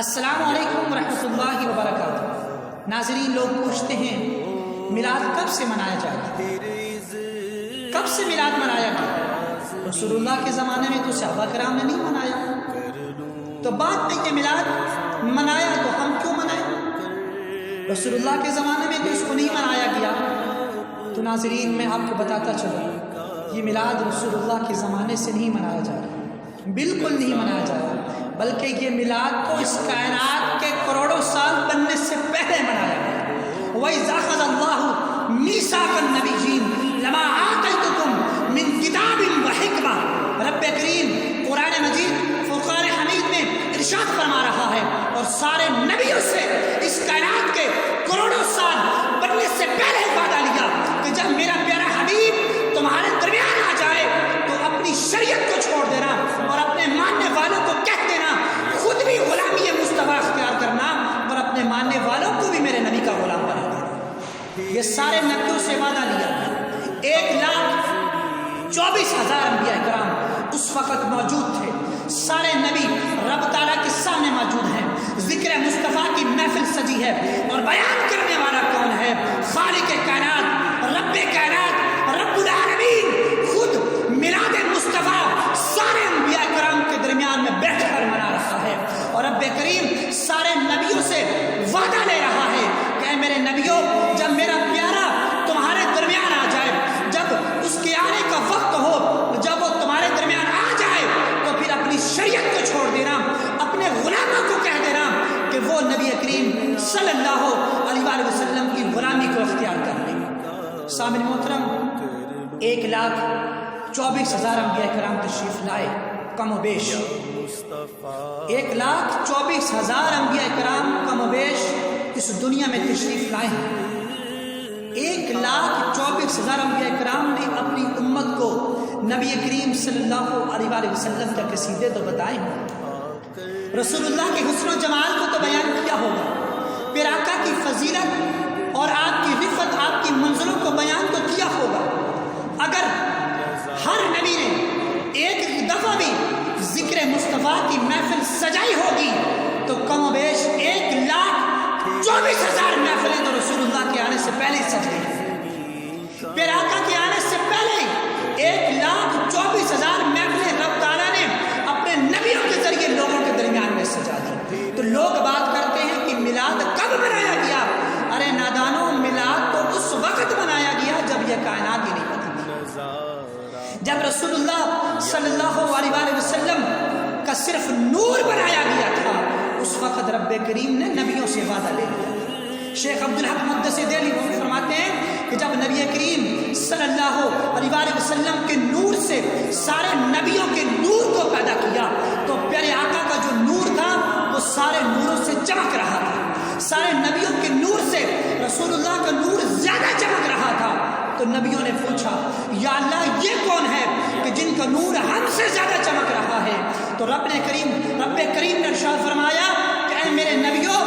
السلام علیکم ورحمۃ اللہ وبرکاتہ۔ ناظرین، لوگ پوچھتے ہیں میلاد کب سے منایا جائے، کب سے میلاد منایا گیا؟ رسول اللہ کے زمانے میں تو صحابہ کرام نے نہیں منایا، تو بعد میں یہ میلاد منایا تو ہم کیوں منائیں؟ رسول اللہ کے زمانے میں تو اس کو نہیں منایا گیا۔ تو ناظرین، میں آپ کو بتاتا چلوں، یہ میلاد رسول اللہ کے زمانے سے نہیں منایا جا رہا، بالکل نہیں منایا جا رہا، بلکہ یہ میلاد تو اس کائنات کے کروڑوں سال بننے سے پہلے منایا گیا۔ وَإِذْ أَخَذَ اللَّهُ مِيثَاقَ النَّبِيِّينَ لَمَا آتَيْتُكُم مِّن كِتَابٍ وَحِكْمَةٍ۔ رب کریم قرآن مجید فرقان حمید میں ارشاد فرما رہا ہے اور سارے نبیوں سے اس کائنات کے کروڑوں سال بننے سے پہلے وعدہ لیا کہ جب میرا پیارا حبیب تمہارے درمیان آ جائے تو اپنی شریعت کو چھوڑ دینا اور اپنے ماننے والوں کو کہہ دینا خود بھی غلامی مصطفیٰ اختیار کرنا اور اپنے ماننے والوں کو بھی میرے نبی کا غلام بنا دینا۔ یہ سارے نبیوں سے وعدہ لیا گیا۔ 1,24,000 انبیاء کرام اس وقت موجود تھے۔ سارے نبی رب تعالیٰ کے سامنے موجود ہیں۔ ذکر مصطفیٰ کی محفل سجی ہے اور بیان کرنے والا کون ہے؟ خالق کائنات، رب کائنات، رب العالمین خود میلاد مصطفیٰ سارے انبیاء کرام کے درمیان میں بیٹھ کر منا رہا ہے، اور رب کریم سارے نبیوں سے وعدہ لے رہا ہے کہ اے میرے نبیوں، جب میرا پیارا تمہارے درمیان آ جائے، جب اس کے آنے کا وقت ہو، جب وہ تمہارے درمیان آ جائے تو پھر اپنی شریعت کو چھوڑ دینا، اپنے غلاموں کو کہہ دینا کہ وہ نبی کریم صلی اللہ علیہ وآلہ وسلم کی غلامی کو اختیار کر لیں۔ سامعین محترم، 1,24,000 انبیاء کرام تشریف لائے، کم و بیش 1,24,000 انبیاء کرام کم و بیش اس دنیا میں تشریف لائے ہیں۔ 1,24,000 انبیاء کرام نے اپنی امت کو نبی کریم صلی اللہ علیہ وآلہ وسلم کے قصیدے تو بتائے ہیں، رسول اللہ کے حسن و جمال کو تو بیان کیا ہوگا، پھر آقا کی فضیلت اور آپ کی رفت، آپ کی منزلوں کو بیان تو کیا ہوگا۔ اگر ہر نبی نے ایک دفعہ بھی ذکر مصطفیٰ کی محفل سجائی ہوگی تو کم و بیش 1,24,000 محفلیں تو رسول اللہ کے آنے سے پہلے ہی سج گئی۔ پھر آقا کے آنے سے پہلے 1,24,000 محفلیں رب تعالیٰ نے اپنے نبیوں کے ذریعے لوگوں کے درمیان میں سجا دی۔ تو لوگ بات کرتے ہیں کہ میلاد کب منایا گیا؟ ارے نادانوں، میلاد تو اس وقت منایا گیا جب یہ کائنات ہی نہیں بنی، جب رسول اللہ صلی اللہ علیہ وآلہ وسلم کا صرف نور بنایا گیا تھا، اس وقت رب کریم نے نبیوں سے وعدہ لے لیا۔ شیخ عبدالحق مقدس دہلوی وہ فرماتے ہیں کہ جب نبی کریم صلی اللہ علیہ وآلہ وسلم کے نور سے سارے نبیوں کے نور کو پیدا کیا تو پیارے آقا کا جو نور تھا وہ سارے نوروں سے چمک رہا تھا، سارے نبیوں کے نور سے رسول اللہ کا نور زیادہ چمک رہا تھا۔ تو نبیوں نے پوچھا، یا اللہ، یہ کون ہے کہ جن کا نور ہم سے زیادہ چمک رہا ہے؟ تو رب کریم نے ارشاد فرمایا کہ اے میرے نبیوں،